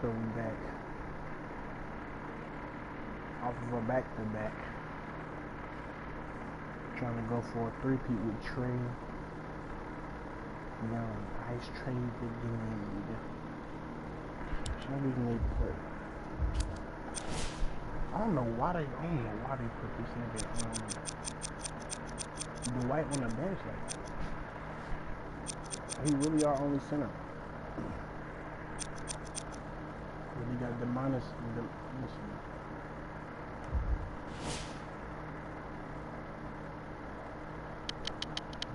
So we back off of a back-to-back. Trying to go for a three-peat with Trey Young. Ice trade the game. Show me they put. I don't know why they put this nigga Dwight on the bench like that. He really our only center. But he got the minus.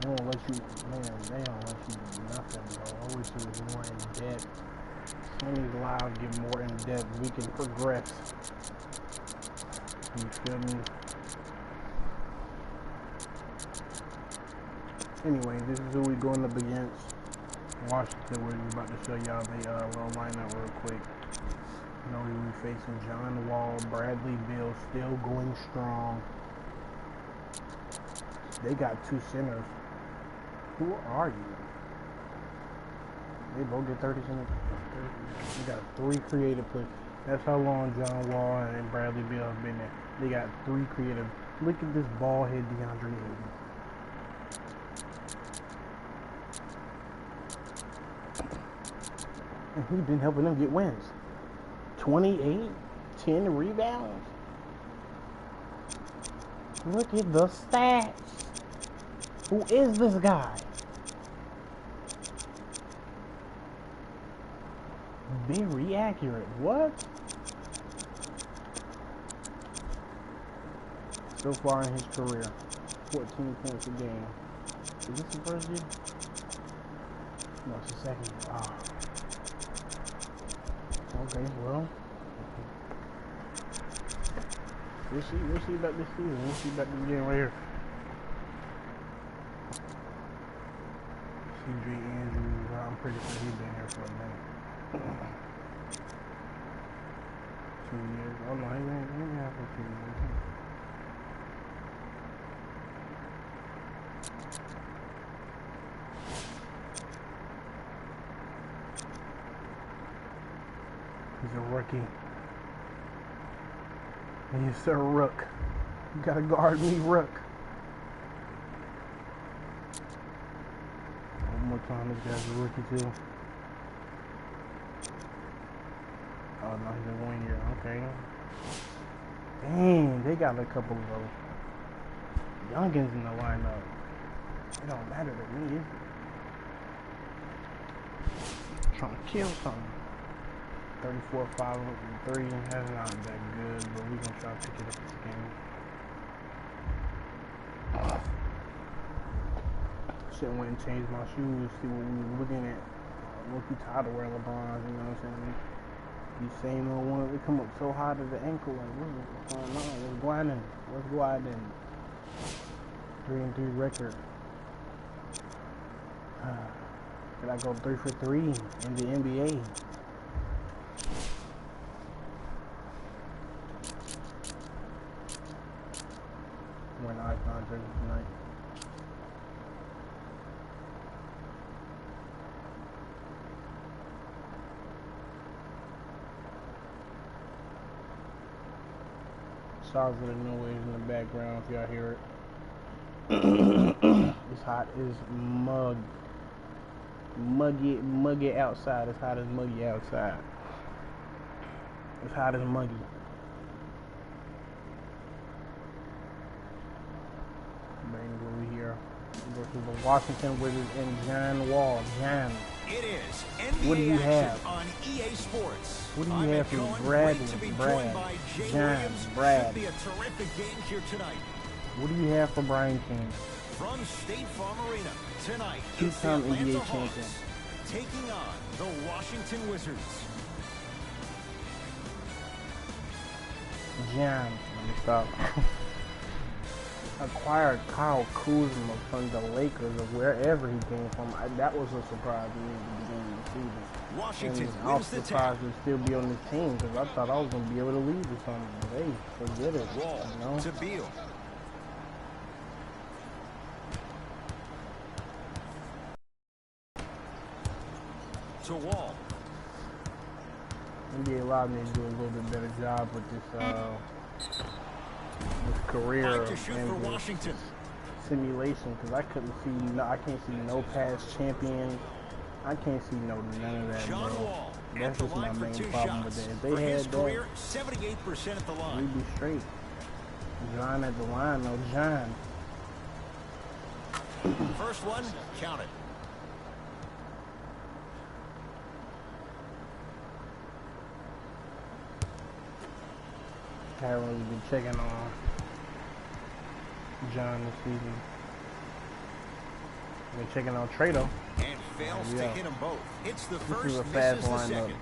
They don't let you, man, they don't let you do nothing, bro. I wish it was more in depth. Some of these lives get more in depth. We can progress. You feel me? Anyway, this is who we going up against. Washington, we're about to show y'all the little lineup real quick. You know, we facing John Wall, Bradley Beal, still going strong. They got two centers. Who are you? They both get 30 centers. They got three creative plays. That's how long John Wall and Bradley Beal have been there. They got three creative. Look at this ball head DeAndre Ayton. And he's been helping them get wins. 28, 10 rebounds. Look at the stats. Who is this guy? Very accurate. What? So far in his career, 14 points a game. Is this the first year? No, it's the second year. Ah. Okay, well. We'll see about this season. We'll see about this game right here. CJ Andrews, I'm pretty sure he's been here for a minute. 2 years. Oh no, he ain't been here for 2 years. He's a rookie. He's a rook. You gotta guard me, rook. One more time, this guy's a rookie too. Oh no, he's in 1 year. Okay. Dang, they got a couple of those youngins in the lineup. It don't matter to me, is it? Trying to kill something. 34, 5, 3. That's not that good, but we gonna try to pick it up this game. Shit, went and changed my shoes, see what we were looking at. Look, you tired of wearing LeBrons, you know what I'm saying? These same old ones, they come up so high to the ankle, like, what's going on? What's going on? What's going on? 3-3 record. Could I go 3 for 3 in the NBA? We're an icon jersey tonight. Sorry for the noise in the background if y'all hear it. It's hot as muggy outside. It's hot as muggy outside. It's hot as muggy. Bang over here versus the Washington Wizards and John Wall. John. It is NBA what do you have on EA Sports? What do you have for Bradley, Brad, John, Brad? Be a terrific game here tonight. What do you have for Brian King? From State Farm Arena tonight, two-time NBA champion, taking on the Washington Wizards. John, let me stop. Acquired Kyle Kuzma from the Lakers or wherever he came from. That was a surprise to me at the beginning of the season. Washington and I was surprised to still be on this team because I thought I was going to be able to lead or something. But hey, forget it. Wall you know? to Beal. To Wall. NBA allowed me to do a little bit better job with this career Back to shoot for and this Washington. simulation, because I couldn't see, I can't see no past champion. I can't see none of that, John bro. Wall at That's the just my line for main 2 problem with shots. that. If For they his had career, that, 78% at the line. we'd be straight. John at the line, no John. First one, count it. Haven't really been checking on John this season. Been checking on Trado. And fails to hit them both. Hits the This first, is a misses fast the lineup. second.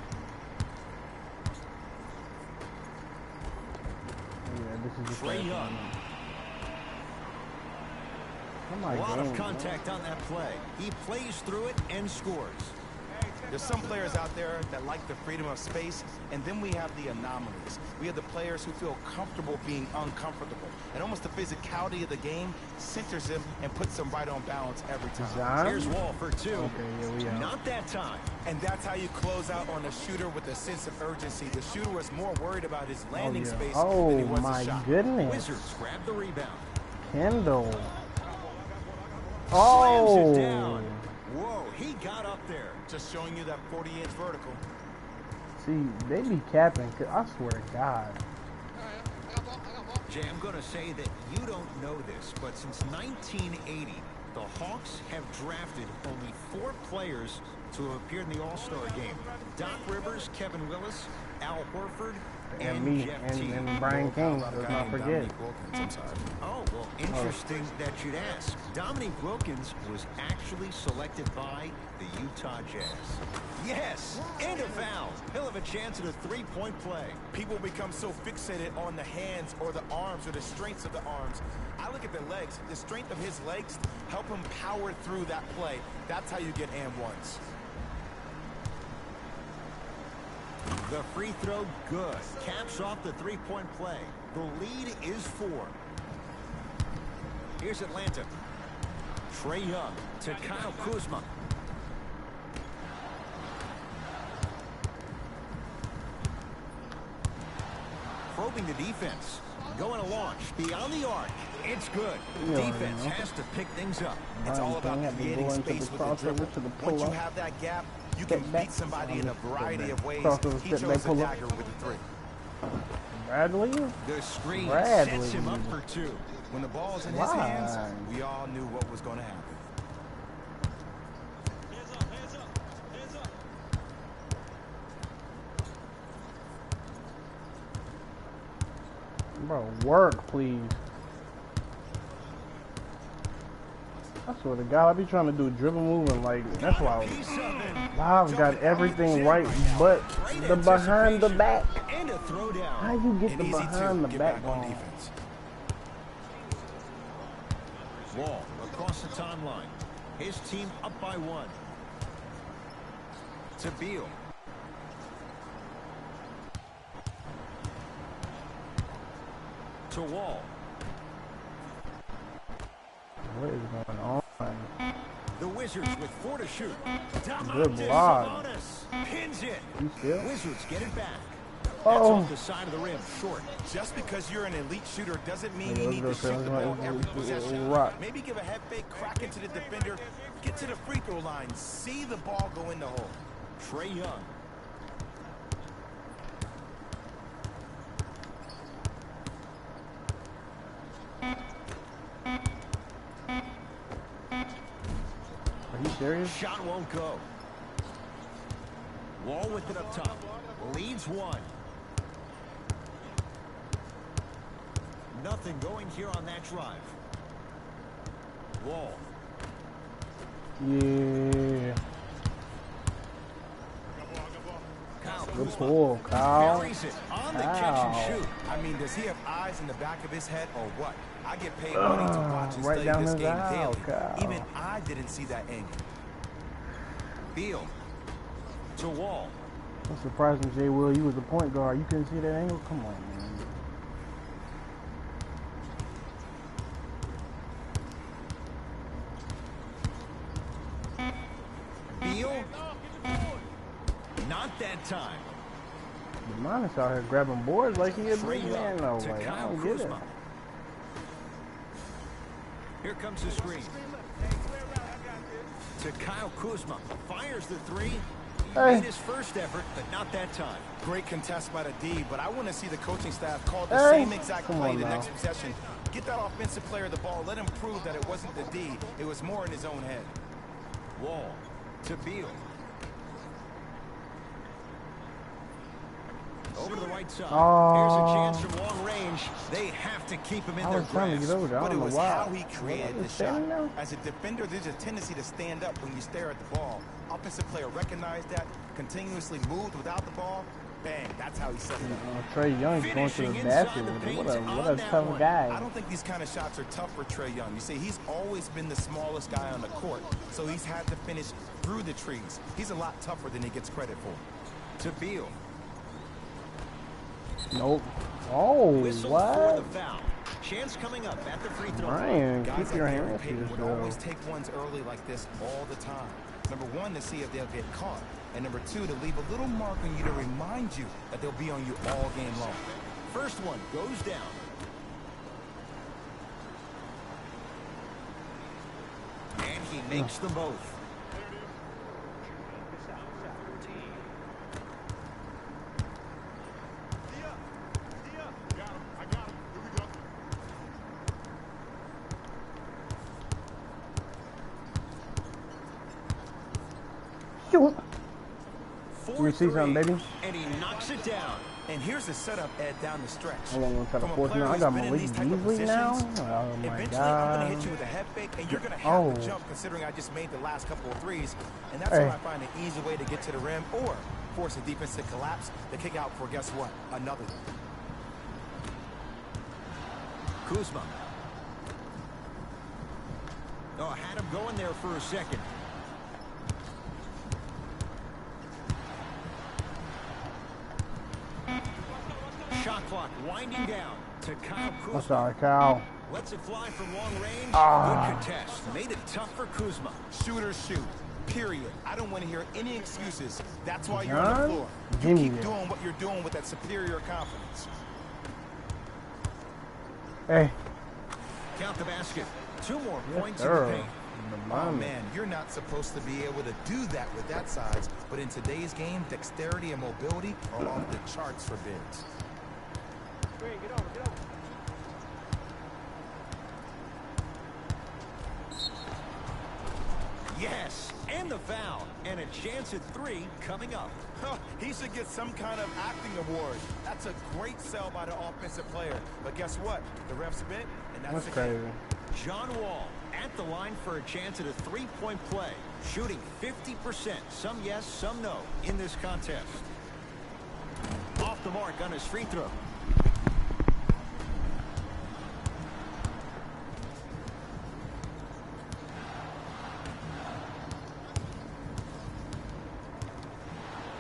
Yeah, this is the Trae fast Young. lineup. Oh A my lot game, of contact on that play. He plays through it and scores. There's some players out there that like the freedom of space, and then we have the anomalies. We have the players who feel comfortable being uncomfortable. And almost the physicality of the game centers him and puts him right on balance every time. John? Here's Wall for 2. Okay, yeah, we out. Not that time. And that's how you close out on a shooter with a sense of urgency. The shooter was more worried about his landing yeah. space Oh, than he was my his shot. goodness. Wizards grab the rebound. Kendall. Slams Oh. it down. Whoa, he got up there. Just showing you that 40-inch vertical. See, they be capping, 'cause I swear to God. Jay, I'm going to say that you don't know this, but since 1980, the Hawks have drafted only 4 players to appear in the All-Star game. Doc Rivers, Kevin Willis, Al Horford, And me, Jeff Teague. and Brian King, let's not forget. Oh, well, interesting that you'd ask. Dominique Wilkins was actually selected by the Utah Jazz. Yes, and a foul. He'll have a chance at a 3-point play. People become so fixated on the hands or the arms or the strengths of the arms. I look at the legs. The strength of his legs help him power through that play. That's how you get and ones. The free throw, good. Caps off the 3-point play. The lead is 4. Here's Atlanta. Trae Young to Kyle Kuzma. Probing the defense. Going to launch. Beyond the arc. It's good. Yeah, Defense yeah. has to pick things up. It's all about Brian King creating had to go space into with the the crossover dribble. to the Once you pull-up. have that gap, you Step can back. beat somebody in a variety of ways. Crossover, He step chose back, the pull up. dagger with the 3. Bradley? The screen Bradley. sets him up for 2. When the ball's in his Why? hands, we all knew what was going to happen. Bro, work, please. I swear to God, I be trying to do dribble move and like, that's why Piece of it. I've got everything right, but the behind the back. And a throwdown. How you get And the easy behind to the get back back on wrong? defense. Wall across the timeline. His team up by 1. To Beal. To Wall. What is going on? The Wizards with 4 to shoot. Good block. Sabonis pins it. You still? Wizards get it back. That's Oh. off the side of the rim, short. Just because you're an elite shooter doesn't mean Yeah, you let's need go, to shoot the let's ball go. every possession. Rock. Maybe give a head fake, crack into the defender, get to the free throw line, see the ball go in the hole. Trae Young. Are you serious? Shot won't go. Wall with it up top. Leads 1. Nothing going here on that drive. Wall. Yeah. Kyle Good Kuzma pull, Kyle. buries it on the catch and Kyle. shoot. I mean, does he have eyes in the back of his head or what? I get paid money to watch and right study down this his game aisle, daily. Kyle. Even I didn't see that angle. Beal to Wall. I'm surprising, Jay Will. You was the point guard. You couldn't see that angle? Come on, man. Beal. Not that time. Demonis out here grabbing boards like he a big man though. To Like, I Kyle don't get it. Kuzma. Here comes the screen. To Kyle Kuzma. Fires the three. He made his first effort, but not that time. Great contest by the D, but I want to see the coaching staff call the same exact play the next possession. Get that offensive player the ball. Let him prove that it wasn't the D. It was more in his own head. Wall to Beal. Over to the right side. Here's a chance from long range. They have to keep him in their grasp. But it was how he created the shot. As a defender, there's a tendency to stand up when you stare at the ball. Offensive player recognized that, continuously moved without the ball. Bang, that's how he set it up. Trae Young's going to the basket with it. What a tough guy. I don't think these kind of shots are tough for Trae Young. You see, he's always been the smallest guy on the court, so he's had to finish through the trees. He's a lot tougher than he gets credit for. To Beal. Nope. Oh, Whistle what? for the foul. Chance coming up at the free throw. Ryan, guys keep your like hands to Payton would yourself. always take ones early like this all the time. Number one, to see if they'll get caught. And number two, to leave a little mark on you to remind you that they'll be on you all game long. First one goes down. And he makes them both. You see something, baby? And he knocks it down. And here's the setup, Ed, down the stretch. I'm going to try to force now. I got Malik Beasley now? Oh, my Eventually, God. I'm going to hit you with a head fake, and you're going to have to jump, considering I just made the last couple of threes. And that's how I find an easy way to get to the rim or force a defense to collapse to kick out for, guess what, another one. Kuzma. Oh, had him going there for a second. Shot clock winding down to Kyle Kuzma. I'm sorry, Kyle. Lets it fly from long range. Good contest. Made it tough for Kuzma. Shoot or shoot. Period. I don't want to hear any excuses. That's why you're on the floor. You keep doing what you're doing with that superior confidence. Hey. Count the basket. 2 more points in the paint. Oh, man, you're not supposed to be able to do that with that size. But in today's game, dexterity and mobility are off the charts for bigs. Great, get over, get over. Yes, and the foul. And a chance at 3 coming up. He should get some kind of acting award. That's a great sell by the offensive player. But guess what? The refs bit, and that's crazy. John Wall at the line for a chance at a 3-point play. Shooting 50%. Some yes, some no in this contest. Off the mark on his free throw.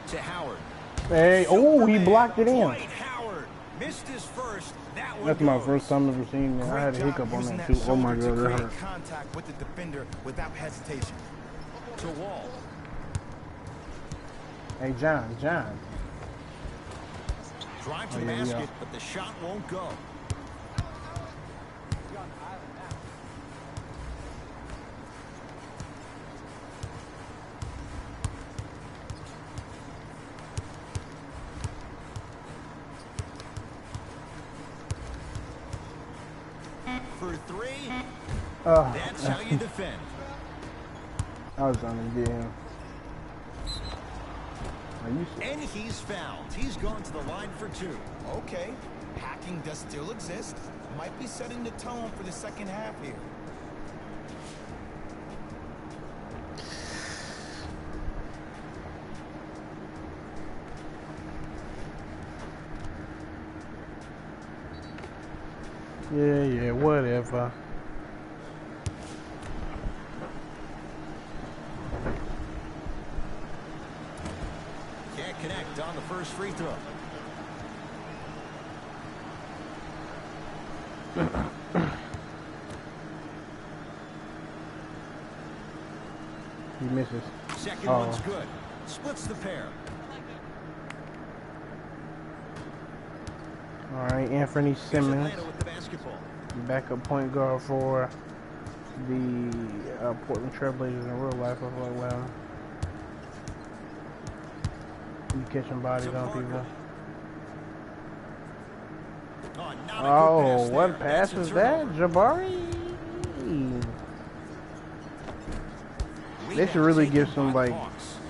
To Howard. Hey, oh, he blocked it in. Dwight Howard missed his first. That one That's my first time ever seeing that. I had a hiccup on that too. Oh my God, that hurt. Contact with the defender without hesitation. To Wall. Hey, John. Drive to the basket, but the shot won't go. For 3, that's how you defend. I was trying to get him. And he's fouled. He's gone to the line for 2. Okay, hacking does still exist. Might be setting the tone for the second half here. Yeah, whatever. Can't connect on the first free throw. He misses. Second one's good. Splits the pair. All right, Anthony Here's Simmons, Atlanta with the basketball. backup point guard for the Portland Trailblazers in real life. I like, well, you catching bodies on people. Oh, not a good Oh, pass what there. pass That's a was that, turnover. Jabari? They should really give some like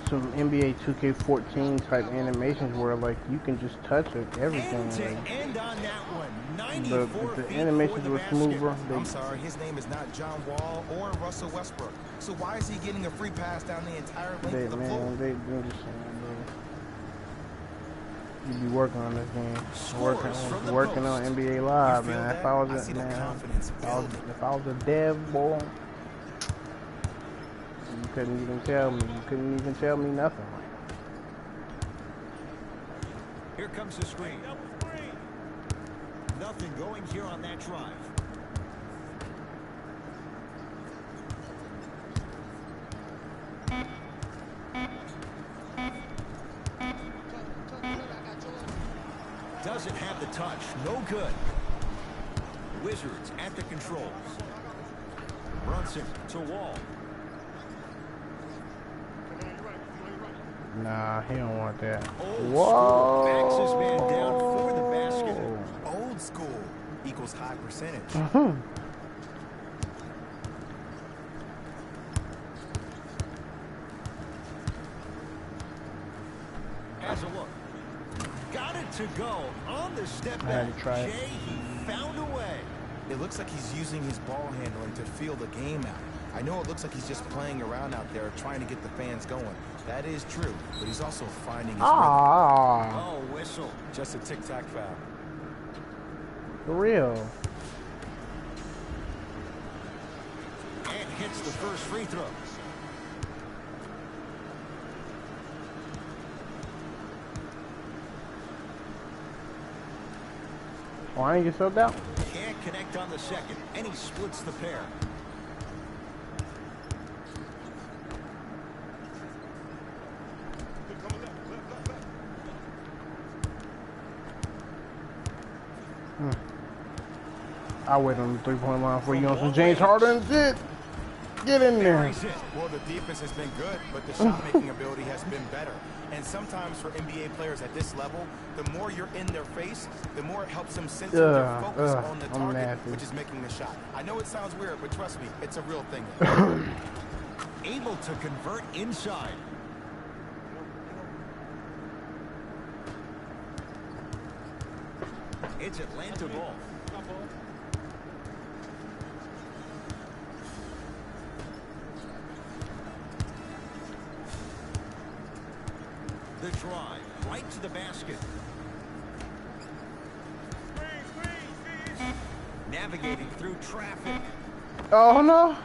some NBA 2K14 type animations where like you can just touch it, everything. End to Like, end on that one. but 94 the feet animations for the were basket. smoother. I'm sorry, his name is not John Wall or Russell Westbrook. So why is he getting a free pass down the entire length of the floor? They just saying, bro. You be working on this game, working on NBA Live, You feel man. that? If I was I see the confidence building. if I was a dev boy, you couldn't even tell me. You couldn't even tell me nothing. Here comes the screen. Nothing going here on that drive. Doesn't have the touch. No good. Wizards at the controls. Brunson to Wall. Nah, he don't want that. Old Whoa! school backs his man down for the basket. Old school equals high percentage. Has a look. Got it to go on the step I had back. to try it. Jay, he found a way. It looks like he's using his ball handling to feel the game out. I know it looks like he's just playing around out there trying to get the fans going. That is true, but he's also finding his rhythm. Oh, whistle. Just a tic-tac foul. For real. And hits the first free throw. Oh, I ain't get subbed out. Can't connect on the second, and he splits the pair. I'll wait on the three-point line for you on some James Harden shit. Get in there. Well, the defense has been good, but the shot-making ability has been better. And sometimes for NBA players at this level, the more you're in their face, the more it helps them center their focus on the target, which is making the shot. I know it sounds weird, but trust me, it's a real thing. Able to convert inside. It's Atlanta ball. The drive, right to the basket. Navigating through traffic. Oh, no.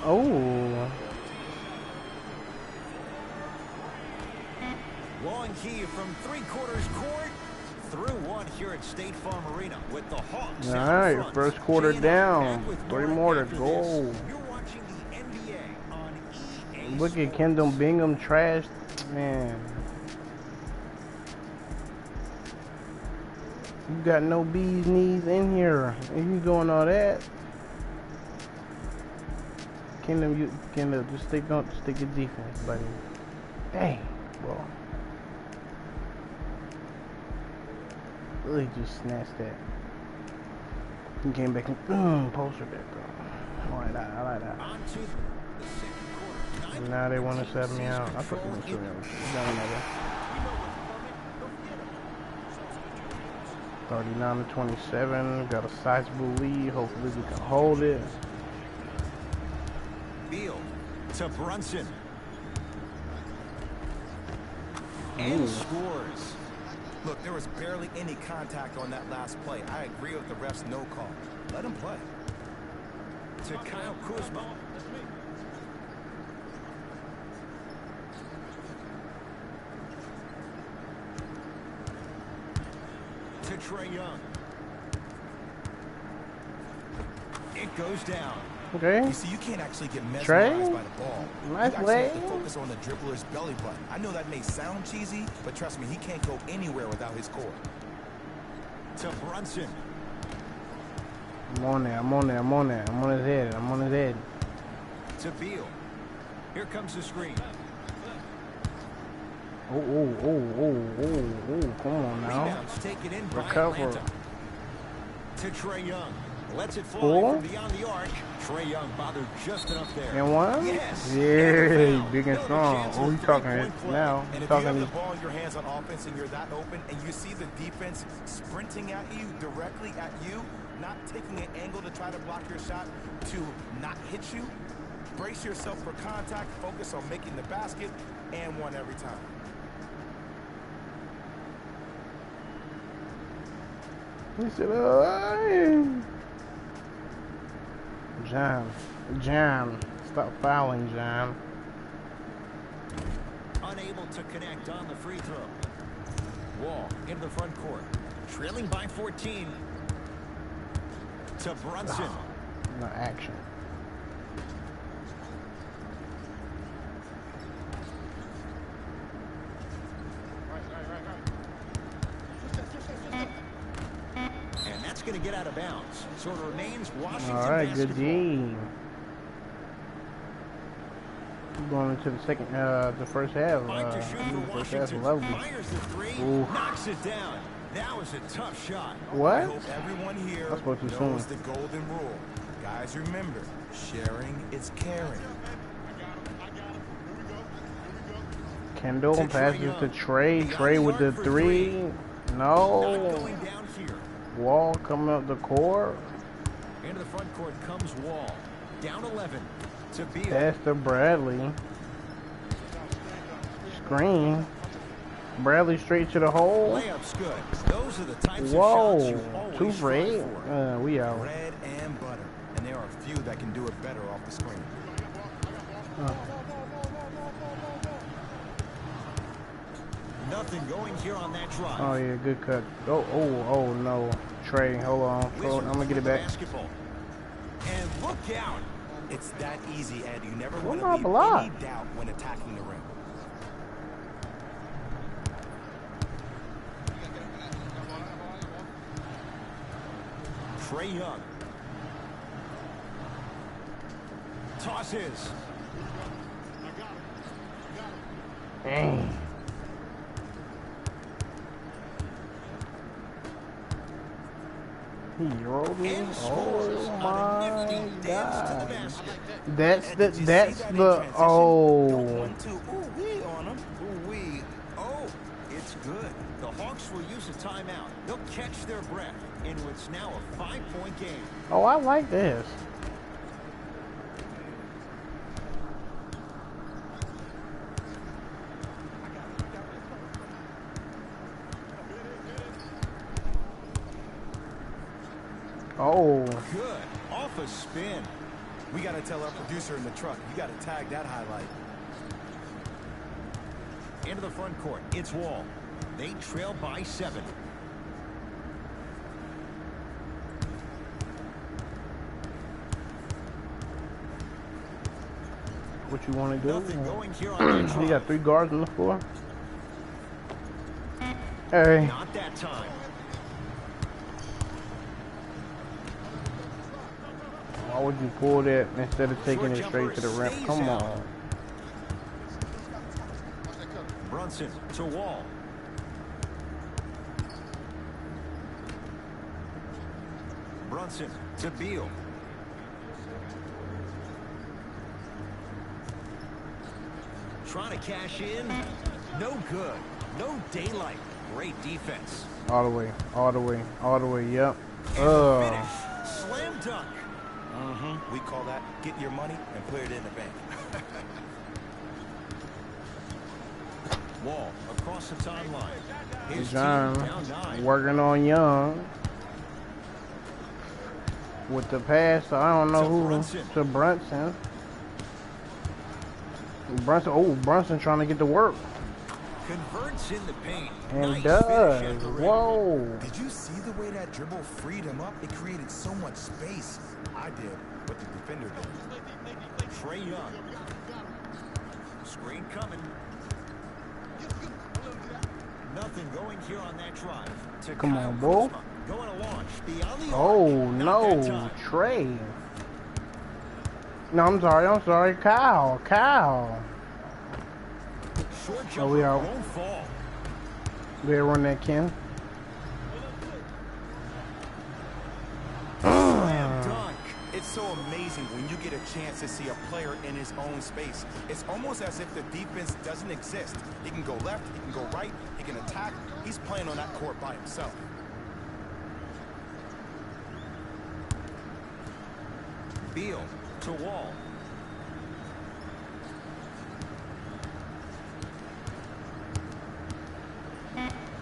Oh. Long key from three-quarters court. Through one here at State Farm Arena with the Hawks. All right, first quarter down. 3 more to go. You're watching the NBA on EA. Look at Kendall Bingham trash, man. You got no bees knees in here, and you doing all that. Kendall, just stick your defense, buddy. Dang, bro. Really just snatched that. He came back and posted that, bro. I like that. On to the second quarter. Now they want to sub me out. I thought they were shooting out. 39-27. Got a sizable lead. Hopefully we can hold it. Beal to Brunson. And scores. Look, there was barely any contact on that last play. I agree with the ref's no call. Let him play. To Kyle Kuzma. To Trae Young. It goes down. Okay. You see, you can't actually get mesmerized by the ball. Nice you actually play. have to focus on the dribbler's belly button. I know that may sound cheesy, but trust me, he can't go anywhere without his core. To Brunson. I'm on there. I'm on there. I'm on there. I'm on his head. I'm on his head. To Beal. Here comes the screen. Oh, oh, oh, oh, oh, oh. Come on now. Rebounds taken in by Recover. Atlanta. To Trae Young. Lets it fly Four? from beyond the arc. Trae Young bothered just enough there. And one? Yes. Yeah, big and Another strong. chance Oh, at a he's talking three-point play. now. And He's if you have talking. the ball in your hands on offense and you're that open and you see the defense sprinting at you, directly at you, not taking an angle to try to block your shot to not hit you, brace yourself for contact, focus on making the basket, and one every time. He said, Jam. Stop fouling, Jam. Unable to connect on the free throw. Wall into the front court. Trailing by 14. To Brunson. No action. And that's going to get out of bounds. So it remains Washington All right, basketball. good D. Going into the second, the first half. Fight to shoot for First half Washington. level. Fires the three. Ooh. Knocks it down. That was a tough shot. I What? hope everyone here That's what you're knows saying. the golden rule. Guys, remember, sharing is caring. Kendall To passes Trae to Young. Trey. Beyond Trey the with the arc for three. Not No. going down here. Wall coming up the court. Into the front court comes Wall. Down 11 to Beal. Pass to Bradley. Screen. Bradley straight to the hole. Layup's good. Those are the types of shots Whoa. you always 2 for 8. strive for. We out. Bread and butter. And there are a few that can do it better off the screen. Nothing going here on that drive. Oh yeah, good cut. Oh no. Trey, hold on. I'm gonna get it with the back. basketball. And look out. It's that easy, Ed. You never What want my to leave block? any doubt when attacking the rim. Trae Young. Tosses. Dang. He rolled me. And scores Oh on a nifty my dance to the god. basket. That's Ed, the did you see that's that in the transition? oh. Don't 1-2. Ooh-wee on him. Ooh-wee. Oh, it's good. The Hawks will use a timeout. They'll catch their breath into what's now a 5-point game. Oh, I like this. Oh, Good. Off a spin. We got to tell our producer in the truck, you got to tag that highlight. Into the front court. It's Wall. They trail by 7. what you want to do? Nothing going here on that You drive. got 3 guards on the floor. Hey, Not that time. why would you pull that instead of taking Short it straight to the jumper rim? stays Come out. on. Brunson to Wall. Brunson to Beal. Trying to cash in. No good. No daylight. Great defense. All the way, all the way, all the way. Yep. And finish. Slam dunk. We call that get your money and put it in the bank. Wall across the timeline. His team John down 9. working on Young with the pass. So I don't know To who Brunson. to Brunson. Brunson. Oh, Brunson trying to get to work Converts in the paint. and Nice finish at does. the rim. Whoa. Did you see the way that dribble freed him up? It created so much space. I did, but the defender did. Trae Young. Screen coming. Nothing going here on that drive. To Come Kyle on, Bull. Kuzma. Going to launch beyond the Oh arc. Not that no, time. Trey. No, I'm sorry. Kyle. Short Oh, jumper we out. won't fall. Better run that, Ken. Slam dunk. It's so amazing when you get a chance to see a player in his own space. It's almost as if the defense doesn't exist. He can go left, he can go right, he can attack. He's playing on that court by himself. Beal to Wall.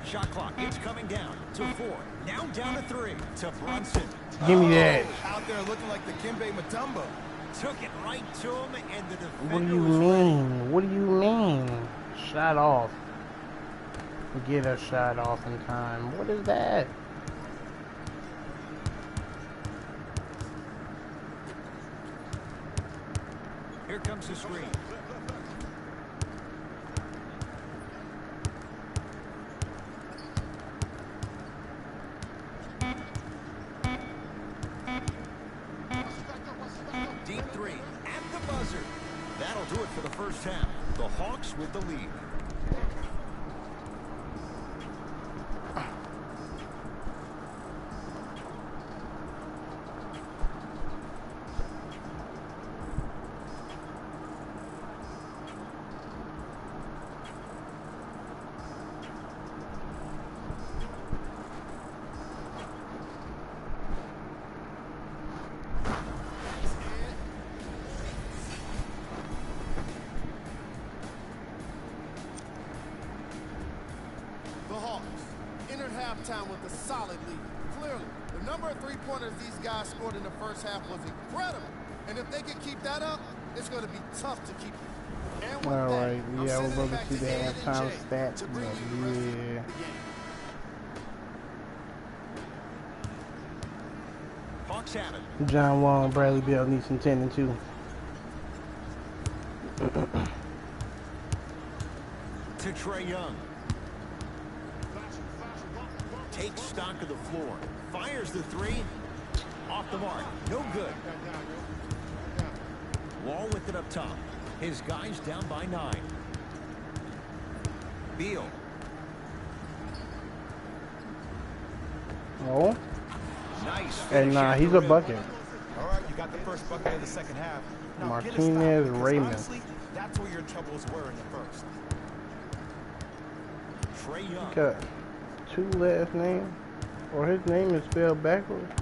Shot clock, it's coming down to 4. Now down to 3 to Brunson. Give me that. Out there looking like the Kimbe Mutombo. Took it right to him, and the defender What do you was mean? What do you mean? Shot off. Get a shot off in time. What is that? Here comes the screen. Deep 3 at the buzzer. That'll do it for the first half. The Hawks with the lead. The Hawks entered halftime with a solid lead. Clearly, the number of three-pointers these guys scored in the first half was incredible. And if they can keep that up, it's going to be tough to keep it. And with All that, right, I'm yeah, we're sending it going to back see to the Ed and halftime Jay stats. to bring you the rest of the Yeah. game. Hawks have it. John Wall and Bradley Beal need some 10 and 2. To Trae Young. Takes stock of the floor. Fires the 3. Off the mark. No good. Wall with it up top. His guys down by 9. Beal. Oh, Nice. and finish at he's the a rim. bucket. All right, you got the first bucket of the second half. Now get a stop, Martinez because Raymond. honestly, that's where your troubles were in the first. Trae Young. Got 2 last names, or his name is spelled backwards.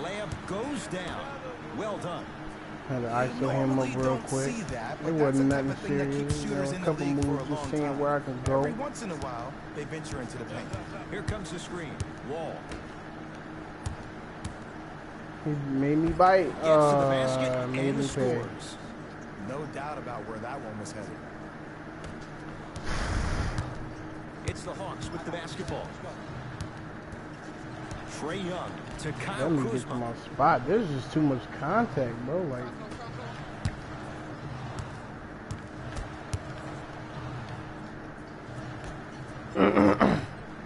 Layup goes down. Well done. Had to ISO him Normally up real don't quick. see that, It but that's wasn't the type nothing of thing that keeps serious. You know, shooters a in the couple league for moves, a just long seeing time. where I can go. Every once in a while, they venture into the paint. Here comes the screen. Wall. He made me bite. Gets to the basket Made and me pay. scores. No doubt about where that one was headed. It's the Hawks with the basketball. Trae Young to Kyle Let me get to Kuzma. my spot. There's just too much contact, bro. Like,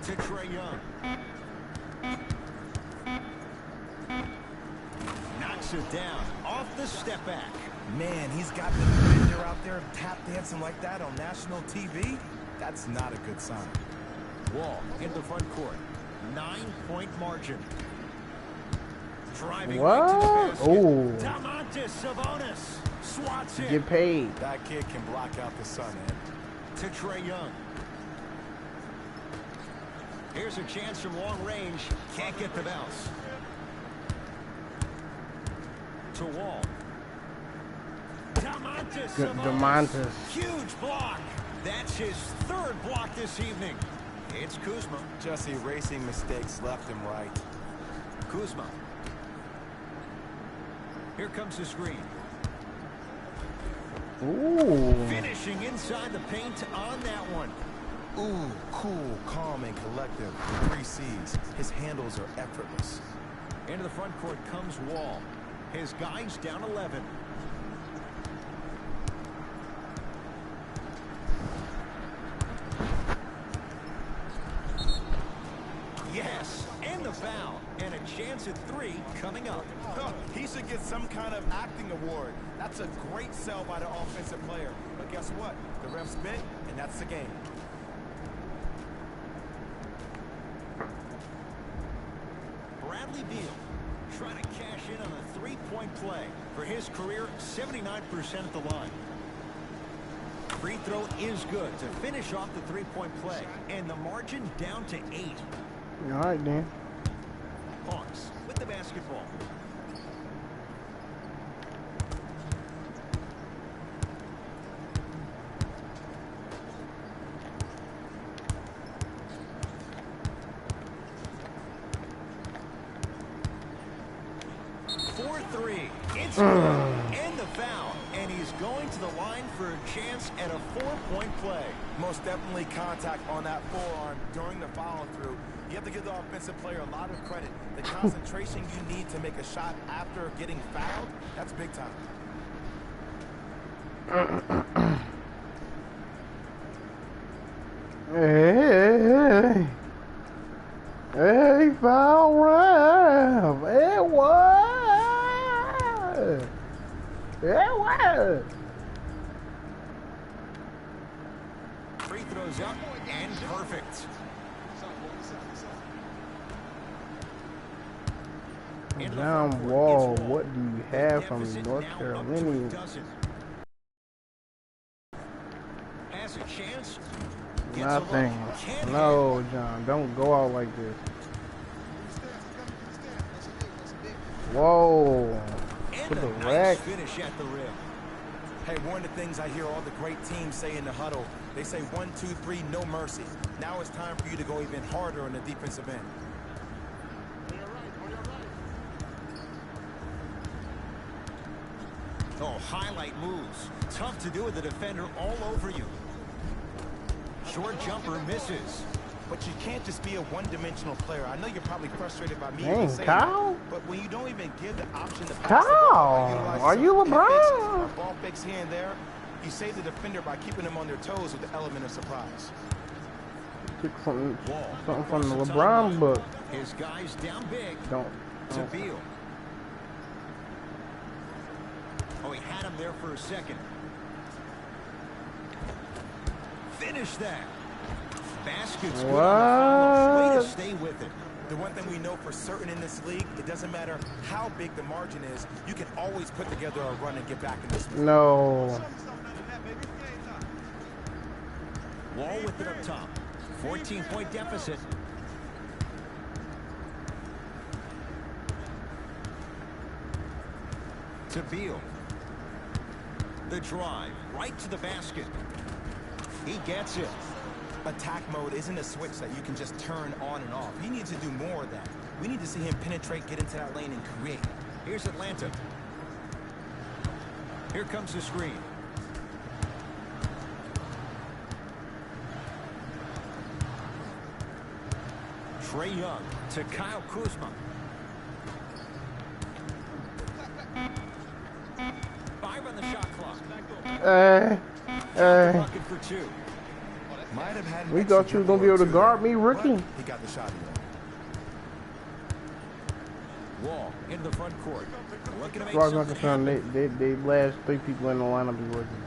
To Trae Young. Knocks it down off the step back. Man, he's got the defender out there tap dancing like that on national TV. That's not a good sign. Wall into the front court. 9-point margin. Driving what? right to the basket. Oh, Domantas Sabonis swats it get paid. That kid can block out the sun, Ed. to Trae Young. Here's a chance from long range. Can't get the bounce. To Wall. Domantas Sabonis. Domantas. Huge block. That's his 3rd block this evening. It's Kuzma. Just erasing mistakes left and right. Kuzma. Here comes the screen. Ooh. Finishing inside the paint on that one. Ooh, cool, calm, and collective. 3 C's. His handles are effortless. Into the front court comes Wall. His guys down 11. defensive three coming up. He should get some kind of acting award. That's a great sell by the offensive player. But guess what? The ref spit, and that's the game. Bradley Beal trying to cash in on a three-point play. For his career, 79% at the line. Free throw is good to finish off the three-point play. And the margin down to 8. All right, then. Hawks with the basketball. It's good. And the foul. And he's going to the line for a chance at a 4-point play. Most definitely contact on that forearm during the follow-through. You have to give the offensive player a lot of credit. The concentration you need to make a shot after getting fouled, that's big time. Hey, hey, foul ref. Hey, what? Hey, what? Free throws up and perfect. John Wall, what do you have from North Carolina? Has a chance. Nothing. No, John, don't go out like this. Whoa. And the a rack. nice finish at the rim. Hey, one of the things I hear all the great teams say in the huddle, they say 1, 2, 3, no mercy. Now it's time for you to go even harder on the defensive end. Oh, highlight moves. Tough to do with the defender all over you. Short jumper misses. But you can't just be a one-dimensional player. I know you're probably frustrated by me Dang, saying Kyle? that, but when you don't even give the option to pass the ball, Kyle, are you LeBron? A ball fakes here and there, you save the defender by keeping them on their toes with the element of surprise. Took something from the LeBron book. His guys down big. Don't. To Beal. Oh, he had him there for a second. Finish that. Basket's good on the follow. Way to stay with it. The one thing we know for certain in this league, it doesn't matter how big the margin is, you can always put together a run and get back in this one. No. Wall with it up top. 14-point deficit. To Beal. The drive right to the basket. He gets it. Attack mode isn't a switch that you can just turn on and off. He needs to do more of that. We need to see him penetrate, get into that lane, and create. Here's Atlanta. Here comes the screen. Trae Young to Kyle Kuzma. 5 on the shot clock. Bucket for 2. Might have had We thought you was gonna be able to guard me, rookie. He got the shot in. Wall into the front court. Looking to As make far as I'm something concerned, they last 3 people in the lineup is rookies.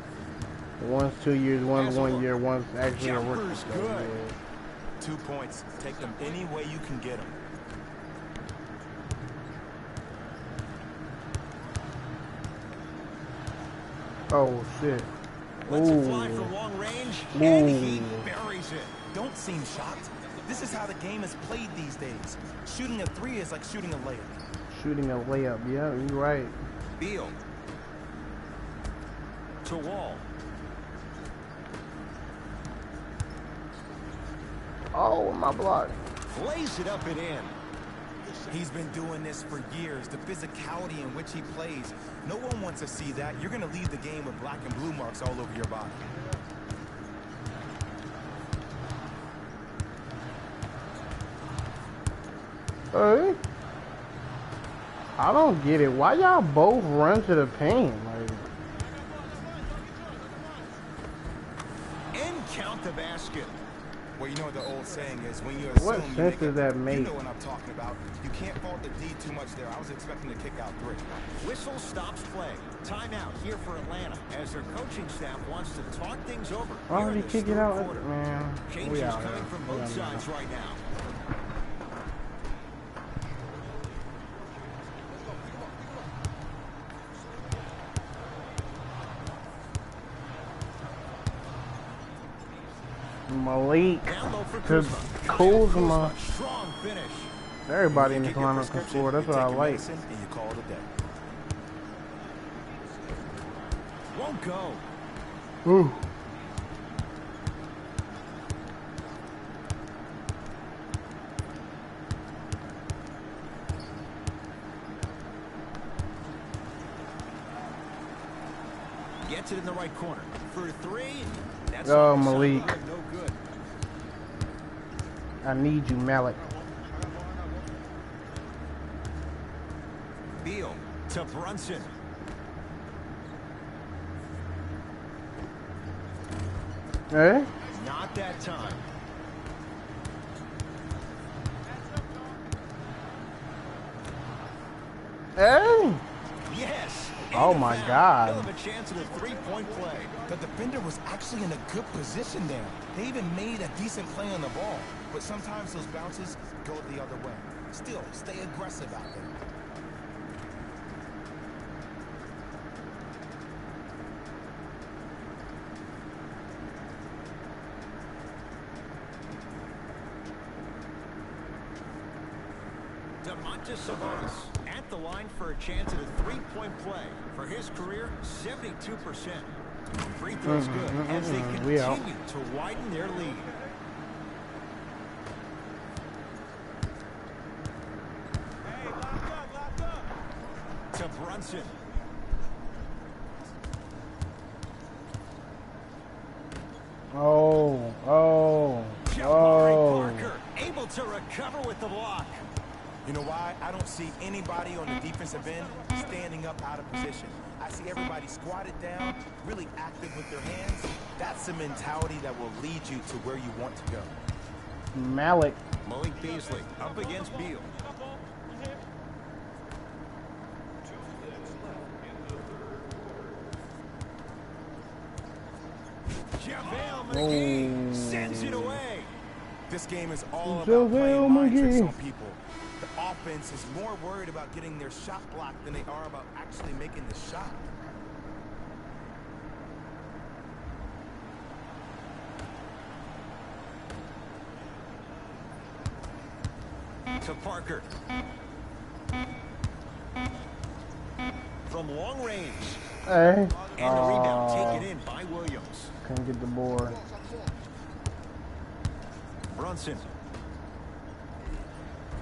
One's 2 years, one's 1 year, one's actually a rookie. Jumper's good. 2 points. Take them any way you can get them. Oh shit. Lets it fly from long range, and he buries it. Don't seem shocked. This is how the game is played these days. Shooting a 3 is like shooting a layup. Shooting a layup, yeah, you're right. Beal. To Wall. Oh, my block. Plays it up and in. He's been doing this for years. The physicality in which he plays. No one wants to see that. You're going to leave the game with black and blue marks all over your body. Hey. I don't get it. Why y'all both run to the paint? Like, And count the basket. Well, you know what the old saying is, when you What assume you sense make does that make? You know what I'm talking about. You can't fault the D too much there. I was expecting to kick out 3. Whistle stops play. Timeout here for Atlanta as their coaching staff wants to talk things over. Why Here would in he this kick it third out? quarter. Man, Changes we out coming here. from We both out here. sides right now. Malik Down low for to Kuzma. Kuzma. Strong finish. Everybody in You this get your lineup can prescription, score. That's you what I take your like. medicine, and you call it a day. Won't go. Ooh. Gets it in the right corner. For 3. That's Oh, on the Malik. side, no good. I need you, Malik. Beal to Brunson. Eh? Not that time. Hey! Yes. Oh And a my foul. God. He'll have a chance at a 3-point play. The defender was actually in a good position there. They even made a decent play on the ball. But sometimes those bounces go the other way. Still, stay aggressive out there. At the line for a chance at a 3-point play. For his career, 72%. Free throw's good as they We out. continue to widen their lead. Hey, locked up. To Brunson. Oh. Parker able to recover with the block. You know why? I don't see anybody on the defensive end standing up out of position. I see everybody squatted down, really active with their hands. That's the mentality that will lead you to where you want to go. Malik. Malik Beasley up against Beal. JaVale McGee sends it away. This game is all about JaVale playing mind tricks McGee. on people. The offense is more worried about getting their shot blocked than they are about actually making the shot. To Parker. From long range. Hey. And the rebound taken in by Williams. Couldn't get the board. Brunson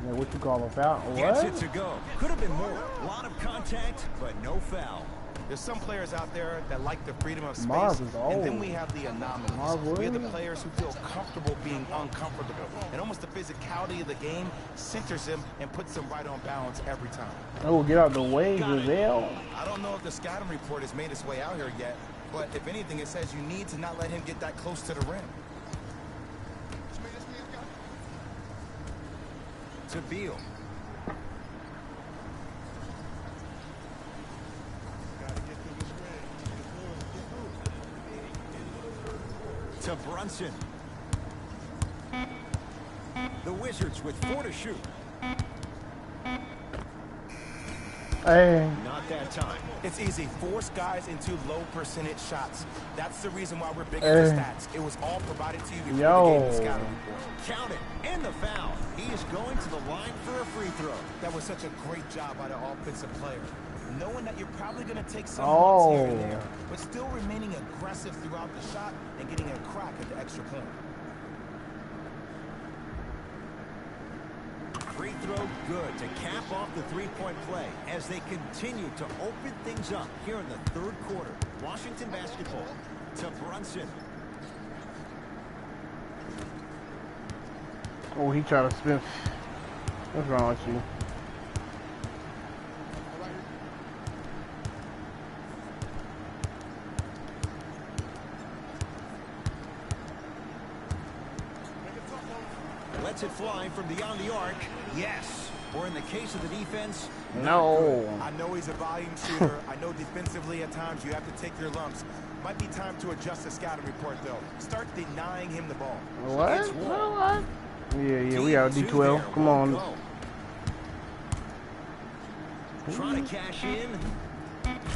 Yeah, what you call a foul? gets What? it to go. Could have been more. A lot of contact, but no foul. There's some players out there that like the freedom of space, Marv is and then old. we have the anomalies. Marv We have the Williams. players who feel comfortable being uncomfortable, and almost the physicality of the game centers them and puts them right on balance every time. Oh, get out the way, Giselle. I don't know if the scouting report has made its way out here yet, but if anything, it says you need to not let him get that close to the rim. To Beal. To Brunson. The Wizards with 4 to shoot. Hey. Not that time. It's easy. Force guys into low percentage shots. That's the reason why we're big into stats. It was all provided to you before the game, the scouting report. Count it. And the foul. He is going to the line for a free throw. That was such a great job by the offensive player. Knowing that you're probably going to take some bumps here and there, but still remaining aggressive throughout the shot and getting a crack at the extra point. Free throw good to cap off the 3-point play as they continue to open things up here in the third quarter. Washington basketball to Brunson. Oh, he tried to spin. What's wrong with you? Lets it fly from beyond the arc. Yes. Or in the case of the defense, No. I know he's a volume shooter. I know defensively at times you have to take your lumps. Might be time to adjust the scouting report, though. Start denying him the ball. What? What? Yeah, we out D12. Come on. Trying to cash in.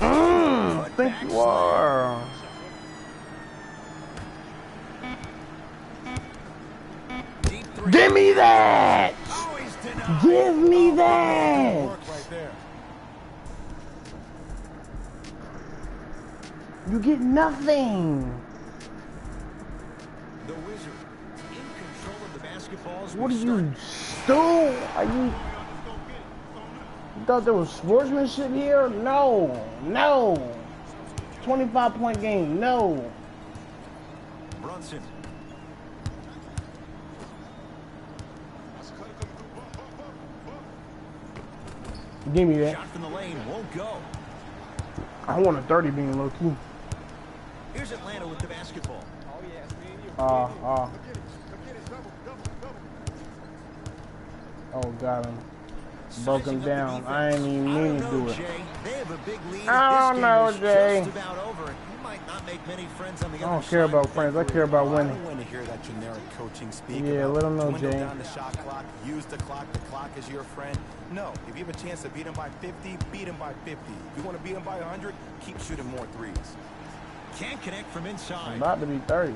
I think you are. Give me that! Give me that! Right there. You get nothing. The Wizard in control of the basketballs. What are you, stupid? Are you thought there was sportsmanship here? No. No. 25-point game. No. Brunson. Give me that. Shot from the lane won't go. I want a 30 being low key. Here's Atlanta with the basketball. Oh, got him. Broke him down. I ain't even mean to do it. They have a big lead. I don't know, Jay. Just about over. You might not make many friends on the I other don't care side. about friends. I care about I winning. don't want to hear that generic coaching speak. Yeah, let him know, dwindle Jay. down the shot clock, use the clock is your friend. No, if you have a chance to beat him by 50, beat him by 50. If you want to beat him by 100, keep shooting more threes. Can't connect from inside. I'm about to be 30.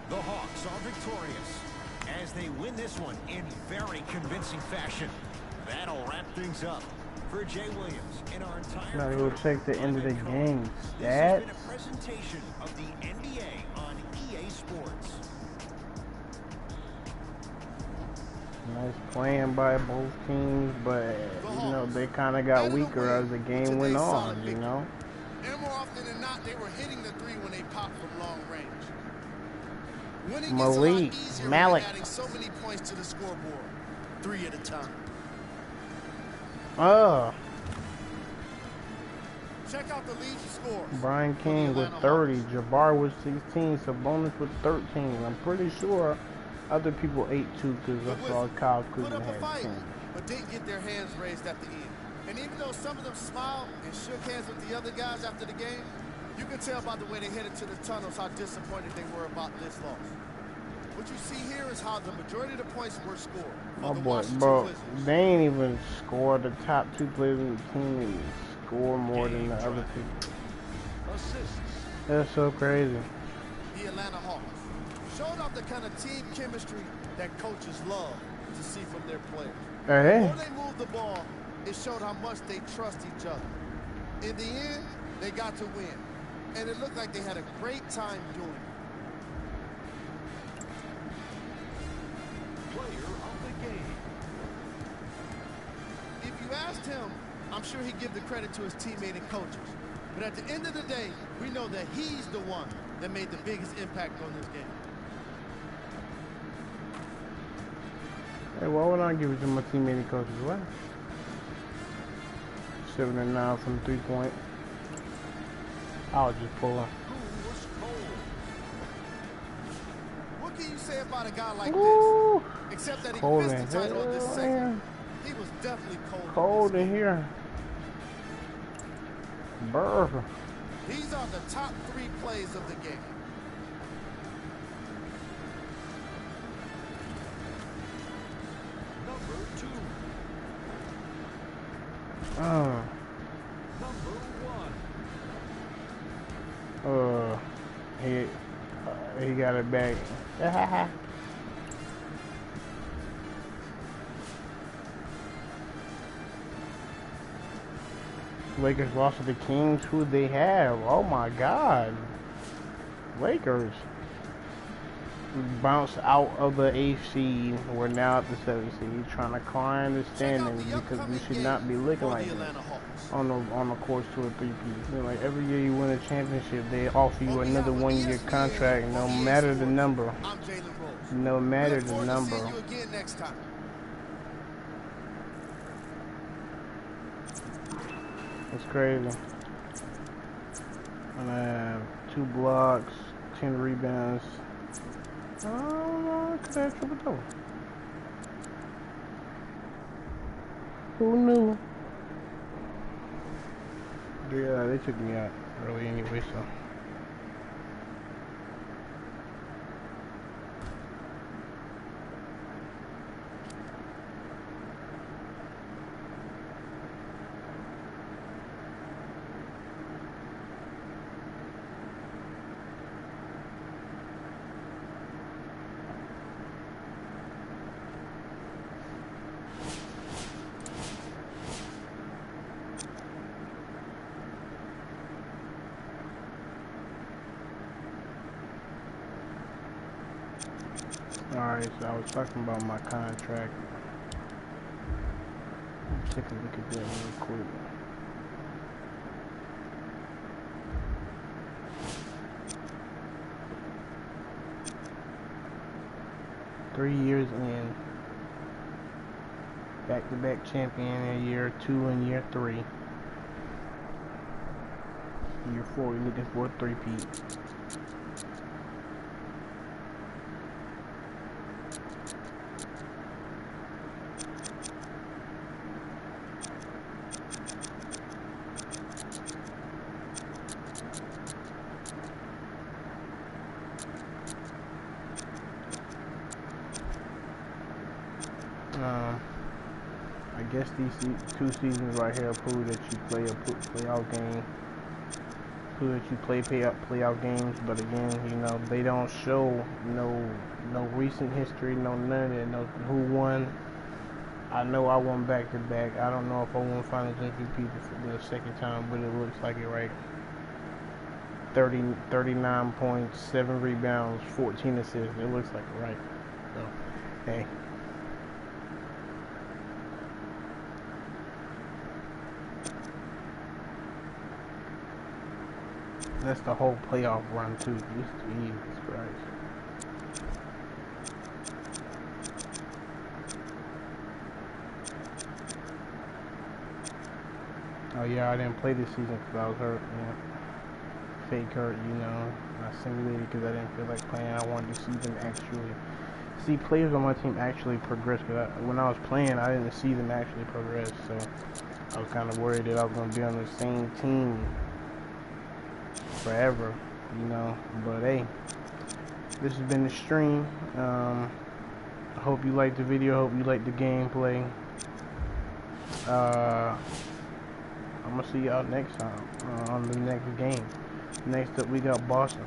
The Hawks are victorious as they win this one in very convincing fashion. That'll wrap things up. For Jay Williams and our entire Gotta go check the end of the game. This has been Stats. a presentation of the NBA on EA Sports. Nice playing by both teams, but you know they kind of got weaker as the game went on. You know. And more often than not, they were hitting the three when they popped from long range. Winning Malik, gets a lot easier Malik. when adding so many points to the scoreboard, 3 at a time. Check out the lead score. Brian King with 30, Jabbar with 16, Sabonis with 13. I'm pretty sure other people ate too because I saw Kyle Put Kuzma up a had fight, 10. but didn't get their hands raised at the end. And even though some of them smiled and shook hands with the other guys after the game, you can tell by the way they headed to the tunnels how disappointed they were about this loss. What you see here is how the majority of the points were scored. Oh boy, bro, they ain't even scored. The top 2 players in the team and score more than the other people. That's so crazy. The Atlanta Hawks showed off the kind of team chemistry that coaches love to see from their players. Hey. Before they moved the ball, it showed how much they trust each other. In the end, they got to win. And it looked like they had a great time doing it. Player of the game. If you asked him, I'm sure he'd give the credit to his teammate and coaches. But at the end of the day, we know that he's the one that made the biggest impact on this game. Hey, why would I give it to my teammate and coaches? What? 7 and 9 from 3-point. I'll just pull up. What can you say about a guy like Ooh, this? Except that he cold missed in the title of this here. segment. He was definitely cold. Cold in here. Burr. These are the top 3 plays of the game. Number 2. Uh, Number 1. he got it back. Lakers lost to the Kings. Who they have? Oh my God! Lakers bounced out of the 8th seed. We're now at the 7th seed, trying to climb the standings because we should not be looking like this on the course to a 3-piece. You know, like every year you win a championship, they offer you another 1-year contract, no matter the number. No matter the number. It's crazy. And I have 2 blocks, 10 rebounds. Oh, I could have triple double. Who knew? Yeah, they took me out early anyway, so. Alright, so I was talking about my contract. Let's take a look at that real quick. Three years in. Back-to-back champion in year 2 and year 3. Year 4, we're looking for a three-peat. I guess these 2 seasons right here prove that you play a playoff game. Prove that you play playoff games, but again, you know, they don't show no recent history, none of that, no who won. I know I won back-to-back. I don't know if I won Finals MVP the second time, but it looks like it, right? 39 points, 7 rebounds, 14 assists. It looks like it, right? So, hey. That's the whole playoff run too. Jesus Christ. Oh yeah, I didn't play this season because I was hurt. Yeah. Fake hurt, you know. I simulated because I didn't feel like playing. I wanted to see them actually see players on my team actually progress. Because when I was playing, I didn't see them actually progress. So I was kind of worried that I was going to be on the same team forever, you know. But hey, this has been the stream. I hope you liked the video. Hope you liked the gameplay. I'm gonna see y'all next time on the next game. Next up, we got Boston.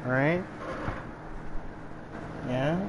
All right? Yeah.